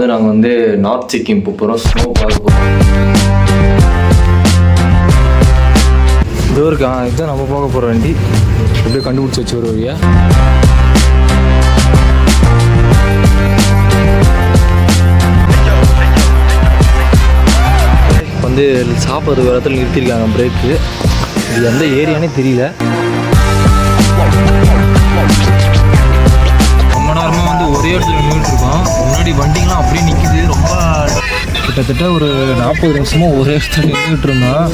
நாங்கள் வந்து நார்த் சிக்கிம் போகிறோம், ஸ்னோ பார்க்க போகிறோம். இது இருக்கா, இதுதான் நம்ம போக போகிற வண்டி. எப்படியே கண்டுபிடிச்சி வச்சு ஒரு வழியா. வந்து சாப்பிட்ற ஒரு இடத்துல நிறுத்திருக்காங்க பிரேக்கு. இது எந்த ஏரியானே தெரியல. ரொம்ப நேரமாக வந்து ஒரே இடத்துல நின்றுட்டு இருக்கோம். முன்னாடி வண்டிங்கெலாம் அப்படியே நிற்கிது. ரொம்ப கிட்டத்தட்ட ஒரு 40 நிமிஷமாக ஒரே இடத்துல நின்றுட்டு இருந்தோம்.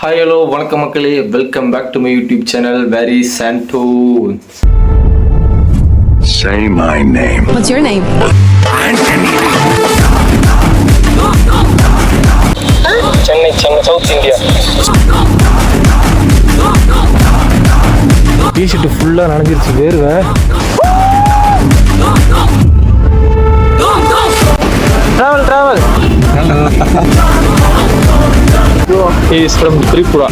Hi, hello, வணக்கம் மக்களே, welcome back to my YouTube channel வெரி சாண்டோ. Say my name. What's your name? Chennai south India. T shirt ஃபுல்லாக நனைஞ்சிருச்சு, வேர்வை. Travel. He is from Tripura.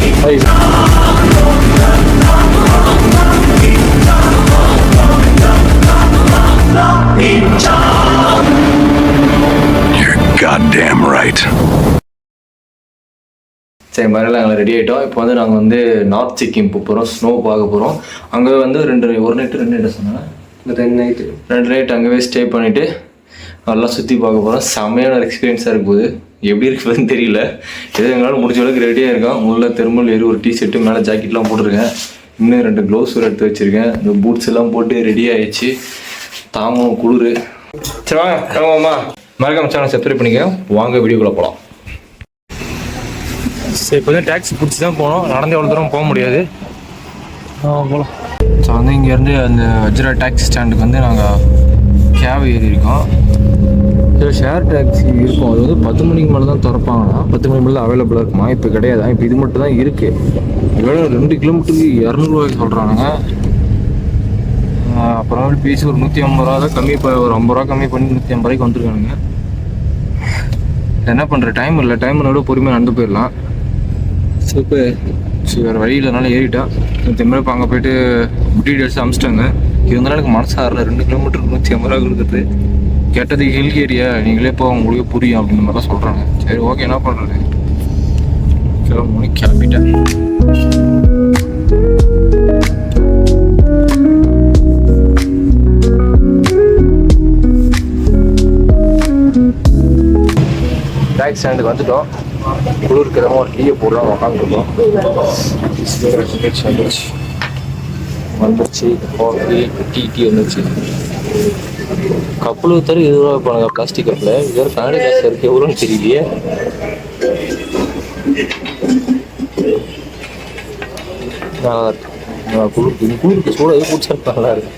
You're goddamn right. சரி, மறுபடியும் நாங்கள் ரெடி ஆகிட்டோம். இப்போ வந்து நாங்கள் வந்து நார்த் சிக்கிம் போகிறோம், ஸ்னோ பார்க்க போகிறோம். அங்கே வந்து ஒரு நைட்டு 2 நைட்டு சொன்னாங்க. 2 நைட் அங்கேயே ஸ்டே பண்ணிவிட்டு நல்லா சுற்றி பார்க்க போகிறோம். செம்மையான ஒரு எக்ஸ்பீரியன்ஸாக இருக்கும் போது. எப்படி இருக்குதுன்னு தெரியல. எது எங்களால் முடிஞ்ச அளவுக்கு ரெடியாக இருக்கோம். உள்ள தெருமல் ஏறி ஒரு டிஷர்ட்டு மேலே ஜாக்கெட்லாம் போட்டிருக்கேன். இன்னும் 2 க்ளவுஸ் எடுத்து வச்சுருக்கேன். இந்த பூட்ஸ் எல்லாம் போட்டு ரெடி ஆகிடுச்சு. தாமம் குளிர். சரி வாங்க கிளம்புமா. மறக்காம சேனல் சப்ஸ்கிரைப் பண்ணிக்க. வாங்க வீடியோக்குள்ளே போகலாம். சரி, இப்போ வந்து டாக்ஸி பிடிச்சி தான் போகணும். நடந்து எவ்வளோ தூரம் போக முடியாது. போகலாம். ஸோ வந்து இங்கேருந்து அந்த வஜ்ரா டாக்ஸி ஸ்டாண்டுக்கு வந்து நாங்கள் கேப் ஏறி இருக்கோம். ஷேர் டாக்ஸி இருக்கும். அது வந்து 10 மணிக்கு மேலே தான் திறப்பாங்கன்னா 10 மணிக்கு மேலே தான் அவைலபிளாக இருக்குமா? இப்போ கிடையாது. இப்போ இது மட்டும் தான் இருக்குது. இதோட 2 கிலோமீட்டருக்கு 200 ரூபாய்க்கு சொல்கிறாங்க. அப்புறம் பேசி ஒரு 150 ரூபா தான் கம்மி, இப்போ ஒரு 50 ரூபா கம்மி பண்ணி 150 ரூபாய்க்கு வந்துருக்கானுங்க. என்ன பண்ணுற, டைம் இல்லை. டைம்னோட பொறுமையாக நடந்து போயிடலாம். ஸோ இப்போ வேறு வழி இல்லைனாலும் ஏறிட்டான். திரும்ப இப்போ அங்கே போய்ட்டு டீட்டெயில்ஸ் அமிச்சிட்டாங்க. இவங்களாம் எனக்கு மனசு ஆறல. 2 கிலோமீட்டருக்கு 150 ரூபா கொடுக்குறது. கேட்டது ஹில் ஏரியா, நீங்களே இப்போ உங்களுக்கு புரியும் அப்படின்ற மாதிரி தான் சொல்கிறாங்க. சரி, ஓகே, என்ன பண்ணுறது. கிளம்பிட்டேன். டாக்ஸி ஸ்டாண்டுக்கு வந்துட்டோம். குளிருக்கு எதாவது ஒரு டீயை போடலாம் உட்காந்துருக்கோம். வந்துருச்சு காஃபி, டீ வந்துருச்சு. கப்பல் தர 20 ரூபா வைப்பானுங்க பிளாஸ்டிக் கப்பில். இது ஒரு கனடி காசு இருக்குது, எவ்வளோன்னு தெரியலையே. நல்லா இருக்கு. குளிருக்கு சூட எது பிடிச்சா நல்லா இருக்கு.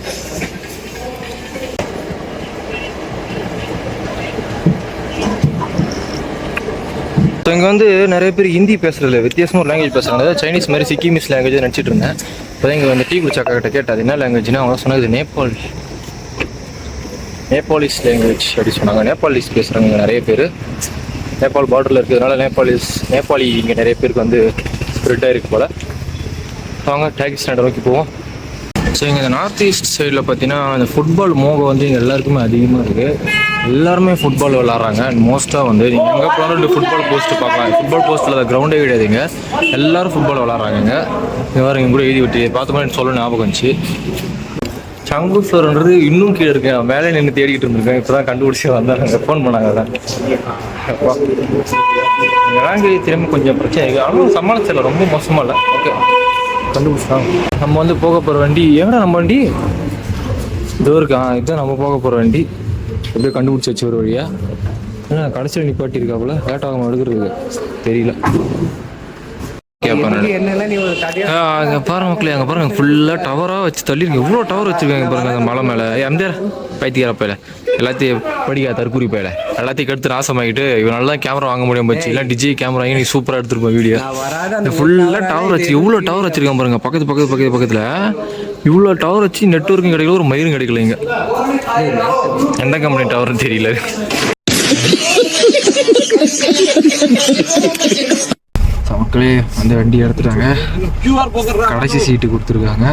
ஸோ இங்கே வந்து நிறைய பேர் ஹிந்தி பேசுகிறதில்ல, வித்தியாசமாக ஒரு லாங்குவேஜ் பேசுகிறாங்க. அதாவது சைனீஸ் மாதிரி சிக்கிமீஸ் லாங்குவேஜ் நினச்சிட்டு இருந்தேன். இப்போ தான் இங்கே வந்து டீ குடிச்சாக்கா கிட்ட கேட்டாது என்ன லாங்குவேஜ்னா அவங்க சொன்னது நேபாளிஸ் லாங்குவேஜ் அப்படி சொன்னாங்க. நேபாளிஸ் பேசுகிறாங்க இங்கே நிறைய பேர். நேபாள் பார்டரில் இருக்கிறதுனால நேபாளி இங்கே நிறைய பேருக்கு வந்து ஸ்ப்ரெட்டாக இருக்குது போல். அவங்க டாக்ஸி ஸ்டாண்டை நோக்கி போவோம். ஸோ இங்கே இந்த நார்த் ஈஸ்ட் சைடில் பார்த்தீங்கன்னா இந்த ஃபுட்பால் மோகம் வந்து இங்கே எல்லாருக்குமே அதிகமாக இருக்குது. எல்லாருமே ஃபுட்பால் விளாட்றாங்க. அண்ட் மோஸ்ட்டாக வந்து நீங்கள் எங்கே போனாலும் ஃபுட்பால் போஸ்ட்டு பார்க்கலாம். ஃபுட்பால் போஸ்ட்டில் அதை கிரவுண்டே கிடையாதுங்க. எல்லோரும் ஃபுட்பால் விளாட்றாங்க. இங்கே வேறு இங்கே கூட எழுதி விட்டு பார்த்த மாதிரி சொல்ல ஞாபகம் வந்துச்சு. சங்குஸ்வரன்றது இன்னும் கீழே இருக்கேன். மேலே நின்று தேடிக்கிட்டு இருந்திருக்கேன். இப்போ தான் கண்டுபிடிச்சி வந்தாங்க, ஃபோன் பண்ணாங்க. தான் லாங்குவேஜ் திரும்ப கொஞ்சம் பிரச்சனை இருக்குது. ஆனால் சமாளிச்சிடல, ரொம்ப மோசமாக இல்லை. ஓகே, கண்டுபிடிச்சாங்க. நம்ம வந்து போக போகிற வண்டி எங்கடா நம்ம வண்டி? இதோ இருக்கா, இதுதான் நம்ம போக போகிற வண்டி. எப்படியே கண்டுபிடிச்சி வச்சு ஒரு வழியா. ஏன்னா கடைசியில் நிப்பாட்டியிருக்காப்புல, லேட்டாக எடுக்கிறது தெரியல. அங்கே பாருங்க மக்களே, அங்கே பாருங்க ஃபுல்லாக டவராக வச்சு தள்ளிருக்கு. எவ்வளோ டவர் வச்சுருக்காங்க பாருங்க அந்த மலை மேலே. அந்த பைத்தியார பையில எல்லாத்தையும் படிக்க தற்கூரி பையில எல்லாத்தையும் கெடுத்து நாசமாகிட்டு இவனால தான் கேமரா வாங்க முடியும் போச்சு. இல்லை டிஜி கேமரா வாங்கி நீ சூப்பராக எடுத்துருப்போம் வீடியோ. ஃபுல்லாக டவர் வச்சு எவ்வளோ டவர் வச்சிருக்கான் பாருங்க. பக்கத்தில் இவ்வளோ டவர் வச்சு நெட்வொர்க்கும் கிடைக்கல, ஒரு மயிரும் கிடைக்கல இங்கே. எந்த கம்பெனி டவர்னு தெரியல. மக்களே அந்த வண்டி எடுத்துட்டாங்க, கடைசி சீட்டு கொடுத்துருக்காங்க.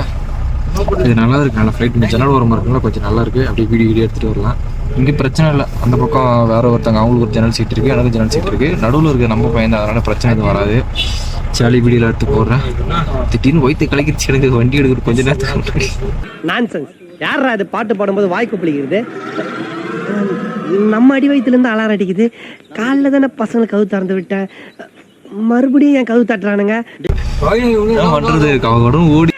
இது நல்லா இருக்கு, நல்லா ஃப்ளைட் ஜன்னல் ஓரமாக இருக்குங்களா, கொஞ்சம் நல்லா இருக்கு. அப்படியே வீடியோ எடுத்துகிட்டு வரலாம். இங்கே பிரச்சனை இல்லை. அந்த பக்கம் வேற ஒருத்தங்க, அவங்களுக்கு ஒரு ஜன்னல் சீட் இருக்குது, எனக்கு ஜன்னல் சீட் இருக்குது. நடுவில் இருக்குது நம்ம பையன், அதனால பிரச்சனை எதுவும் வராது. சாலி வீடியோவில் எடுத்து போடுறேன். திடீர்னு வயிற்று கலக்கிடுச்சு எனக்கு, வண்டி எடுக்கிற கொஞ்ச நேரத்துக்கு முன்னாடி. நான்சென்ஸ். யாரா அது பாட்டு பாடும்போது வாய் கொப்பளிக்கிறது? நம்ம அடி வயிற்றுலேருந்து அலாரம் அடிக்குது. காலைல தானே பசங்களை கவு திறந்து விட்டேன், மறுபடியும் என் கவு தட்டுறானுங்க. பண்ணுறது கவகடும் ஓடி.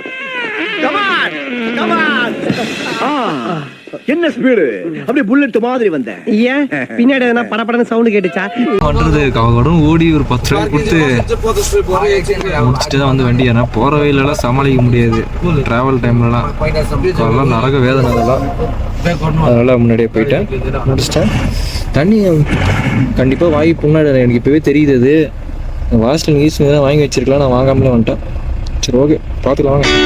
என்ன ஸ்பீடு, அப்படியே புல்லட் மாதிரி வந்த. ஏன் பின்னாடி எதனா படபடன்னு சவுண்ட் கேட்டுச்சா? பண்றது கவகடும் ஓடி ஒரு 10 ரூபாய் கொடுத்து முடிச்சுட்டு தான் வந்து வண்டி. ஏன்னா போகிற வயலெல்லாம் சமாளிக்க முடியாது, ட்ராவல் டைம்லலாம் அதெல்லாம் நரக வேதனை. அதனால் முன்னாடியே போயிட்டேன், முடிச்சிட்டேன். தண்ணி கண்டிப்பாக வாங்கி முன்னாடி எனக்கு இப்போவே தெரியுது. அது வாசல் யூஸ் தான் வாங்கி வச்சிருக்கலாம், நான் வாங்காமலே வந்துட்டேன். சரி ஓகே, பார்த்துக்கலாம் வாங்க.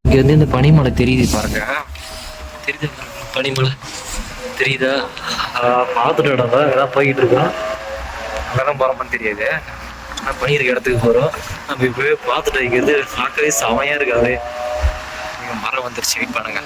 இங்கேருந்து இந்த பனிமலை தெரியுது பாருங்க, தெரியுது பனிமலை தெரியுதா? பார்த்துட்டு இடம் தான் இதான் போய்கிட்டு இருக்கோம். அங்கே தான் போகிறோம்னு தெரியாது, ஆனால் பனி இருக்க இடத்துக்கு போகிறோம். நம்ம இப்போவே பார்த்துட்டு வைக்கிறது பார்க்கவே செமையாக இருக்காது. நீங்கள் மரம் வந்துருச்சு, வெயிட் பண்ணுங்க.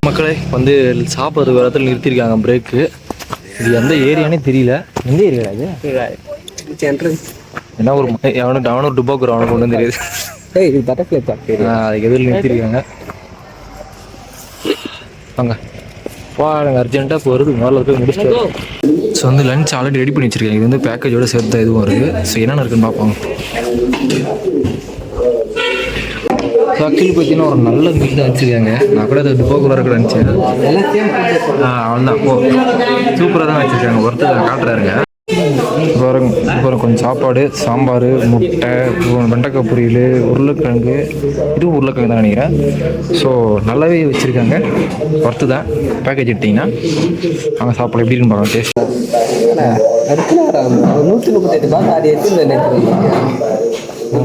மக்களே வந்து சாப்பிட்றது ஒரு இடத்துல நிறுத்தியிருக்காங்க பிரேக்கு. இது எந்த ஏரியானே தெரியல. எந்த ஏரியா இது? என்ன ஒரு அவனுக்கு ஒரு டுபாக்கூர் அவனுக்கு ஒன்றும் தெரியாது. இது பட்டர்ஃப்ளை பார்க். அதுக்கு எதில் நிறுத்தியிருக்காங்க. வாங்க எனக்கு அர்ஜென்ட்டாக போகிறது முதல்ல போய் முடிச்சுட்டு. ஸோ வந்து லஞ்ச் ஆல்ரெடி ரெடி பண்ணி வச்சுருக்கேன். இது வந்து பேக்கேஜோட சேர்த்து தான் இதுவும் இருக்குது. ஸோ என்னென்ன இருக்குன்னு பார்ப்போம். ஸோ ஆக்சுவலி பார்த்தீங்கன்னா ஒரு நல்ல மீல் தான் வச்சுருக்காங்க. நான் கூட அது டிப்போக்குள்ளே இருக்க நினச்சேன். அவ்வளோதான். சூப்பராக தான் வச்சுருக்காங்க. ஒருத்தர் காட்டுறாருங்க. அப்புறம் கொஞ்சம் சாப்பாடு, சாம்பார், முட்டை, வெண்டைக்காய் பொரியல், உருளைக்கிழங்கு. இதுவும் உருளைக்கிழங்கு தான் நினைக்கிறேன். ஸோ நல்லாவே வச்சுருக்காங்க. ஒர்த்து தான். பேக்கேஜ் எடுத்திங்கன்னா அங்கே சாப்பாடு எப்படி இருக்குன்னு பார்க்கலாம். டேஸ்ட்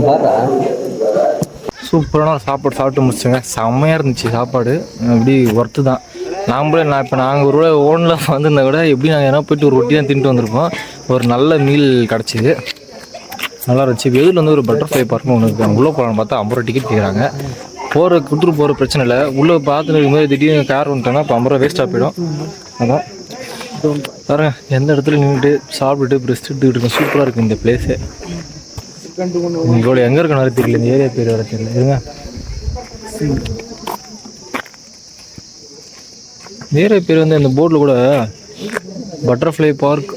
138 சூப்பரான சாப்பாடு சாப்பிட்டு முடிச்சுங்க. செம்மையாக இருந்துச்சு சாப்பாடு. அப்படி ஒர்த்து தான். நாங்கள் ஒரு ஓனில் வந்திருந்தா கூட எப்படி நாங்கள் என்ன போய்ட்டு ஒரு ரொட்டி தான் தின்ட்டு வந்திருப்போம். ஒரு நல்ல மீல் கிடச்சிது. நல்லா இருந்துச்சு. வெயில் வந்து ஒரு பட்டர்ஃப்ளை பார்க்கும் ஒன்று இருக்குது. உள்ளே போகலான்னு பார்த்தா 50 ரூபா டிக்கெட் கேட்குறாங்க. கொடுத்துட்டு போகிற பிரச்சனை இல்லை. உள்ளே பார்த்துட்டு இருக்கும்போது திடீர்னு கார் வந்துட்டோன்னா இப்போ 50 ரூபா வேஸ்ட்டாக போயிடும். அதான் பாருங்க, எந்த இடத்துல நின்றுட்டு சாப்பிட்டுட்டு ரெஸ்ட் எடுத்துக்கிட்டு இருக்கோம். சூப்பராக இருக்குது இந்த பிளேஸு. உங்களோட எங்கே இருக்கணும் தெரியல. இந்த ஏரியா பேர் வர தெரியல. இருங்க, ஏரியா பேர் வந்து இந்த போர்டில் கூட பட்டர்ஃப்ளை பார்க்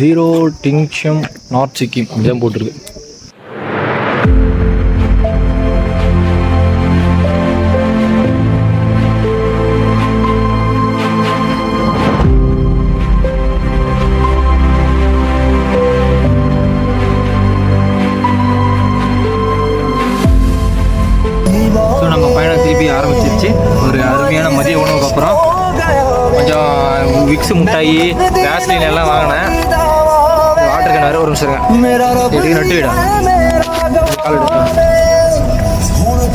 0 டிங்ஷம் நார்த் சிக்கிம் அப்படிதான் போட்டிருக்கு. நம்ம பயணம் திருப்பி ஆரம்பிச்சிருச்சு. ஒரு அருமையான மதிய உணவுக்கு அப்புறம் கொஞ்சம் விக்ஸ் முட்டாயி வேஸ்லின் எல்லாம் வாங்கினேன். வாட்டர் கேன் வேறு ஒரு நிமிஷம் நட்டு விடா.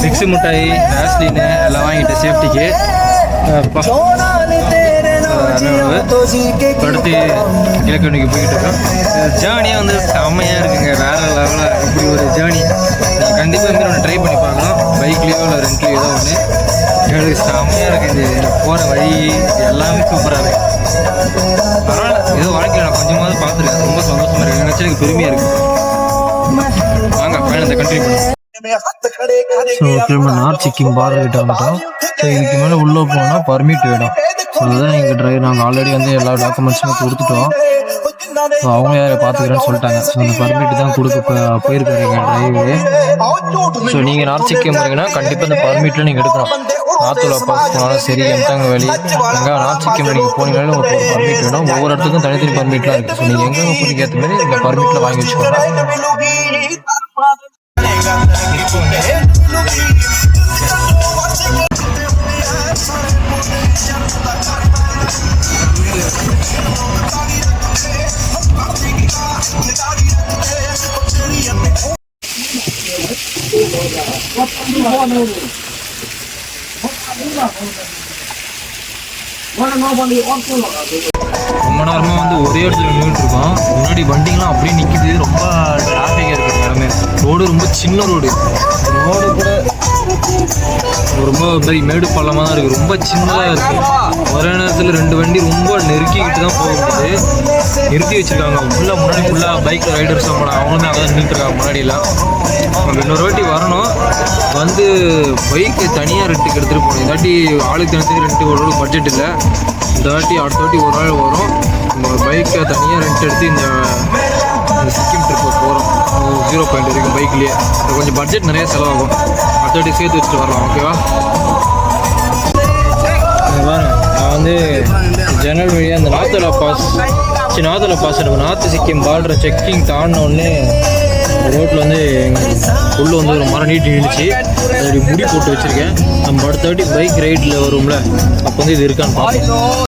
விக்ஸ் முட்டாயி வேஸ்லின் எல்லாம் வாங்கிட்டு சேஃப்டிக்கு. அடுத்து இலக்கணிக்கு போய்கிட்டு இருக்கோம். ஜேர்னியாக வந்து செம்மையாக இருக்குங்க. வேறு லெவலில் இப்படி ஒரு ஜேர்னி நீங்கள் கண்டிப்பாக வந்து ஒன்று ட்ரை பண்ணி பார்க்கலாம். பைக்லேயோ இல்லை ரெண்ட்லேயோ ஏதோ ஒன்று. எனக்கு செம்மையாக இருக்குது. இந்த போகிற வழி எல்லாமே சூப்பராக இருக்குது. பரவாயில்ல, ஏதோ வாழ்க்கையில் நான் கொஞ்சமாவது பார்த்துருக்கேன். ரொம்ப சந்தோஷமாக இருக்குது. நினச்சா எனக்கு பெருமையாக இருக்குது. வாங்க பயணத்தை கண்டினியூ பண்ணுவோம். ஸோ திரும்ப நார்த் சிக்கிம் பார்டர் கிட்ட வந்துட்டோம். ஸோ இதுக்கு மேலே உள்ளே போனால் பர்மிட் வேணும். ஸோ அதுதான் எங்கள் டிரைவர். நாங்கள் ஆல்ரெடி வந்து எல்லா டாக்குமெண்ட்ஸுமே கொடுத்துட்டோம். ஸோ அவங்க யாரை பார்த்துக்கிறேன்னு சொல்லிட்டாங்க. ஸோ அந்த பர்மிட் தான் போயிருக்காரு எங்கள் டிரைவரு. ஸோ நீங்கள் நார்த் சிக்கிம் போகிறீங்கன்னா கண்டிப்பாக இந்த பர்மிட்டில் நீங்கள் எடுக்கணும். நார்த்தில் பாஸ் போனாலும் சரி, எம்தாங்க வேலி, எங்கே நார்த் சிக்கிமில் நீங்கள் போனீங்கன்னாலும் ஒரு பர்மிட் வேணும். ஒவ்வொரு இடத்துக்கும் தனித்தனி பர்மிட்லாம் இருக்குது. ஸோ நீங்கள் எங்கே போகிறீங்க ஏற்ற மாதிரி இந்த பர்மிட்டில் வாங்கி வச்சுக்கோங்க. ரொம்ப நேரமாக வந்து ஒரே இடத்துல நின்றுட்டு இருக்கோம். முன்னாடி வண்டிங்கெலாம் அப்படியே நிற்கிது. ரொம்ப டிராஃபிக்காக இருக்குது எல்லாமே. ரோடு ரொம்ப சின்ன ரோடு கூட ரொம்ப பெரிய மேடு பள்ளமாக தான் இருக்குது. ரொம்ப சின்னதாக இருக்குது. ஒரே நேரத்தில் 2 வண்டி ரொம்ப நெருக்கிக்கிட்டு தான் போக முடியுது. நிறுத்தி வச்சுருக்காங்க. முன்னாடி பைக்கில் ரைடர்ஸாக போனால் அவங்களுமே அங்கே தான் நின்றுட்டுருக்காங்க முன்னாடிலாம். நம்ம இன்னொரு வாட்டி வரணும். வந்து பைக்கு தனியாக ரெண்ட்டுக்கு எடுத்துகிட்டு போகணும். இதாட்டி ஆளுக்கு தினத்துக்கு ரெண்ட்டு ஒரு பட்ஜெட் இல்லை. இந்த வாட்டி அடுத்த வாட்டி ஒரு நாள் வரும். நம்ம பைக்கை தனியாக ரெண்ட் எடுத்து இந்த சிக்கிம் ட்ரிப்பை போகிறோம். 0 பாயிண்ட் வரைக்கும் பைக்லேயே. கொஞ்சம் பட்ஜெட் நிறைய செலவாகும். அடுத்த வாட்டி சேர்த்து வச்சுட்டு வரலாம். ஓகேவா? நான் வந்து ஜன்னல் வழியாக அந்த நார்த்தலா பாஸ் எடுப்போம். நார்த் சிக்கிம் பார்டர் செக்கிங் தாண்டினோடனே ரோட்டில் வந்து உள்ளே வந்து ஒரு மரம் நீட்டி நின்றுச்சு. அப்படி முடி போட்டு வச்சுருக்கேன். நம்ம அடுத்த வாட்டி பைக் ரைடில் வரும்ல, அப்போ வந்து இது இருக்கான்னு பார்ப்போம்.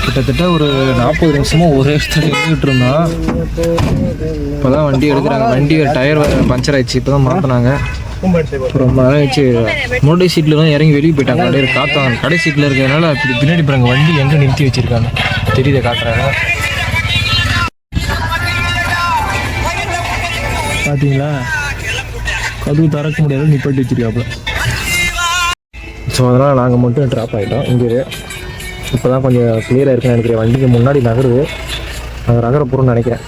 கிட்டத்தட்ட ஒரு 40 நிமிஷமாக ஒரே இடத்துல நின்றுட்டு இருந்தோம். இப்போ தான் வண்டி எடுக்கிறாங்க. வண்டி டயர் பஞ்சர் ஆயிடுச்சு. இப்போ தான் மாற்றினாங்க. ரொம்ப நேரம் ஆயிடுச்சு. முன்னாடி சீட்லாம் இறங்கி வெளியே போயிட்டாங்க. அப்படியே காற்றாங்க. கடை சீட்டில் இருக்கிறதுனால அப்படி பின்னாடி போகிறாங்க. வண்டி எங்கே நிறுத்தி வச்சுருக்காங்க தெரியுத காட்டுறாங்க. பார்த்தீங்களா, கதவு திறக்க முடியாது, நிப்பாட்டி வச்சுருக்காப்புல. ஸோ அதனால் நாங்கள் மட்டும் ட்ராப் ஆகிட்டோம். இங்கே இப்போ தான் கொஞ்சம் கிளியராக இருக்குன்னு நினைக்கிறேன். வண்டிக்கு முன்னாடி நகருது. அது ரகர போகிறோம்னு நினைக்கிறேன்.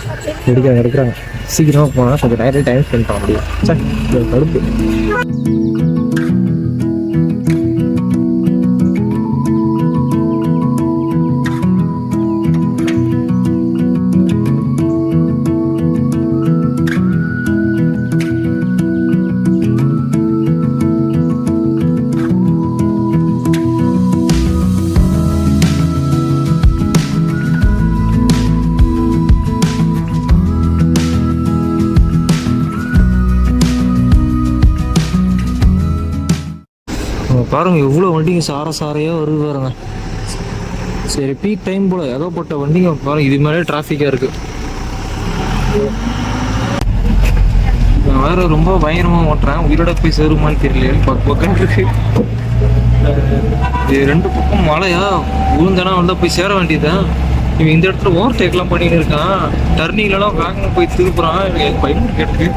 எடுக்கிறாங்க சீக்கிரமாக போனால் கொஞ்சம் நிறைய டைம் ஸ்பெண்ட் பண்ண முடியும். சரி கடுப்பு. பாருங்க எவ்வளோ வண்டிங்க சாரையாக வருது பாருங்க. சரி பீக் டைம் போல் ஏகப்பட்ட வண்டிங்க பாருங்க. இது மேலே டிராஃபிக்காக இருக்குது. நான் வேறு ரொம்ப பயங்கரமாக ஓட்டுறேன். உயிரோட போய் சேருமான்னு தெரியல. பக்கம் இருக்கு. இது 2 பக்கம் மழையா விழுந்தானா வந்தால் போய் சேர வேண்டியதுதான். இவன் இந்த இடத்துல ஓவர்டேக்லாம் பண்ணிட்டு இருக்கான். டர்னிங்லலாம் வேகமாக போய் திருப்புறான். எனக்கு பயமா கேட்டு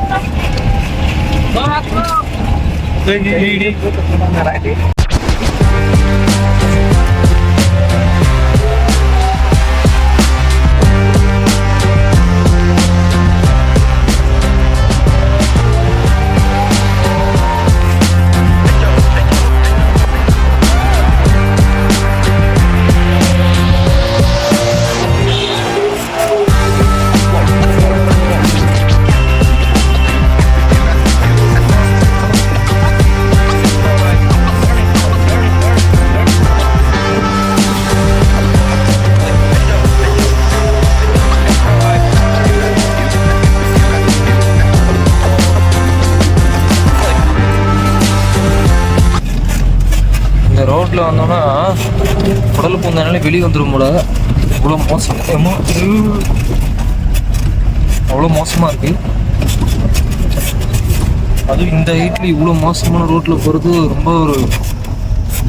ரோட்டில் வந்தோன்னா உடல் பூந்தானாலே வெளியே வந்துடும் போல. அவ்வளோ மோசமாக இருக்குது. அதுவும் இந்த ஹைட்டில் இவ்வளோ மோசமான ரோட்டில் போகிறது ரொம்ப ஒரு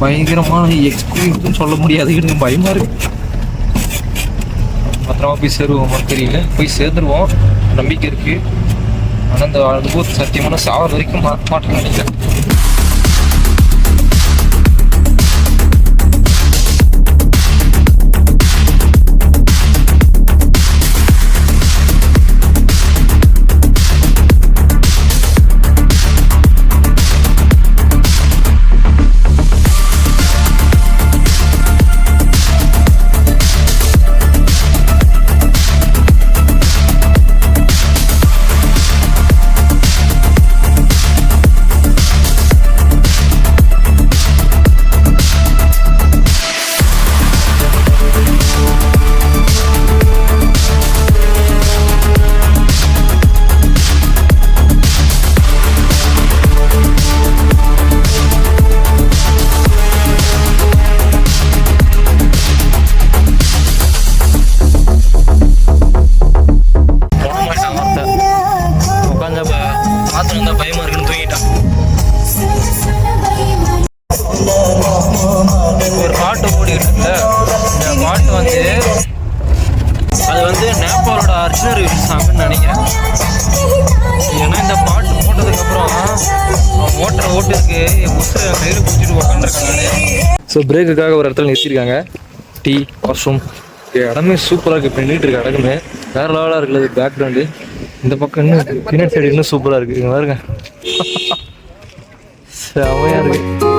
பயங்கரமான எக்ஸ்பீரியன்ஸ்னு சொல்ல முடியாது. எனக்கு பயமாக இருக்குது. பத்திரமா போய் சேருவோம் தெரியல. போய் சேர்ந்துருவோம் நம்பிக்கை இருக்குது. ஆனால் இந்த அனுபவத்தை சத்தியமான சாவர வரைக்கும் மாட்டேன்னு நினைக்கிறேன். ஸோ பிரேக்குக்காக ஒரு இடத்துல நிறுத்திருக்காங்க. டீ வாஷ்ரூம் இடமே சூப்பராக இருக்குது. இப்போ நின்றுட்டு இருக்க இடமே வேறு லெவலாக இருக்குது. பேக்ரவுண்டு இந்த பக்கம் இன்னும் பின்னாடி சைடு இன்னும் சூப்பராக இருக்குது. இங்கே பாருங்க செமையாக இருக்குது.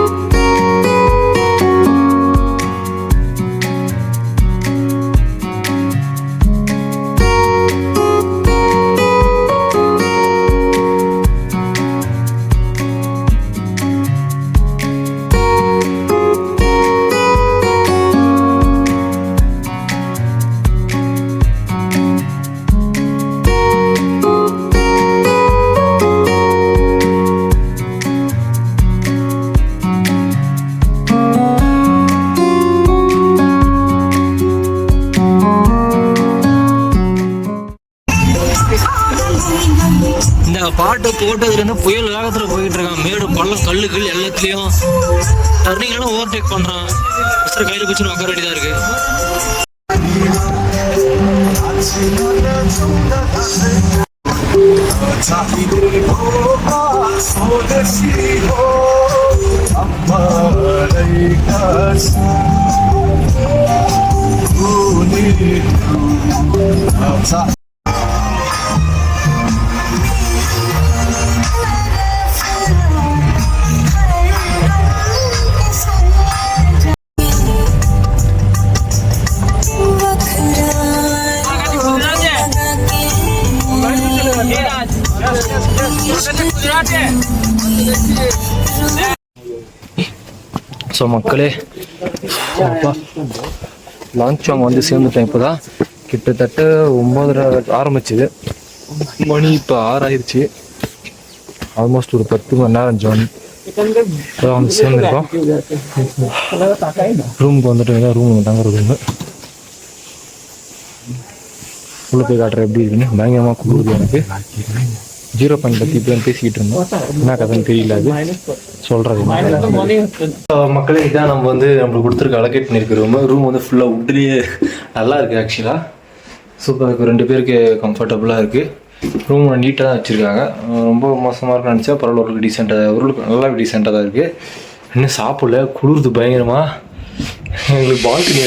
பாட்டு போட்டதுலேருந்து புயல் வேகத்தில் போயிட்டு இருக்கான். மேடு பள்ளம் கல்லுகள் எல்லாத்துலேயும் டர்னிங்லாம் ஓவர்டேக் பண்ணுறான். கையில் பிடிச்சின்னு உட்கார வேண்டியதாக இருக்கு. ஸோ மக்களே, லாங்சாங் வந்து சேர்ந்துட்டேன். இப்போ தான் கிட்டத்தட்ட 9:30 ஆரம்பிச்சுது. மணி இப்போ 6 ஆயிடுச்சு. ஆல்மோஸ்ட் ஒரு 10 மணி நேரம் ஜார்னி. இப்போ வந்து சேர்ந்துருக்கோம். ரூமுக்கு வந்துட்டு ரூம் தங்குற ரூமு உள்ள போய் காட்டுற எப்படி இருக்குன்னு. பயங்கரமாக கூடுது எனக்கு. 0 பாயிண்ட் பற்றி இப்போ பேசிக்கிட்டு இருந்தோம். என்ன கதைன்னு தெரியல, அது சொல்கிறது. மக்களே, இதான் நம்ம வந்து நம்மளுக்கு கொடுத்துருக்க அலோகேட் பண்ணியிருக்க ரூம் வந்து ஃபுல்லாக உட்லேயே நல்லா இருக்குது. ஆக்சுவலாக சூப்பராக இருக்குது. 2 பேருக்கு கம்ஃபர்டபுளாக இருக்குது. ரூம் நீட்டாக தான் வச்சுருக்காங்க. ரொம்ப மோசமாக இருக்குன்னு நினச்சா பரவாயில்ல, ஒரு டீசெண்டாக, ஒரு நல்லா டீசெண்டாக தான் இருக்குது. இன்னும் சாப்பிடல, குளிர்து பயங்கரமாக. எங்களுக்கு பால்கனி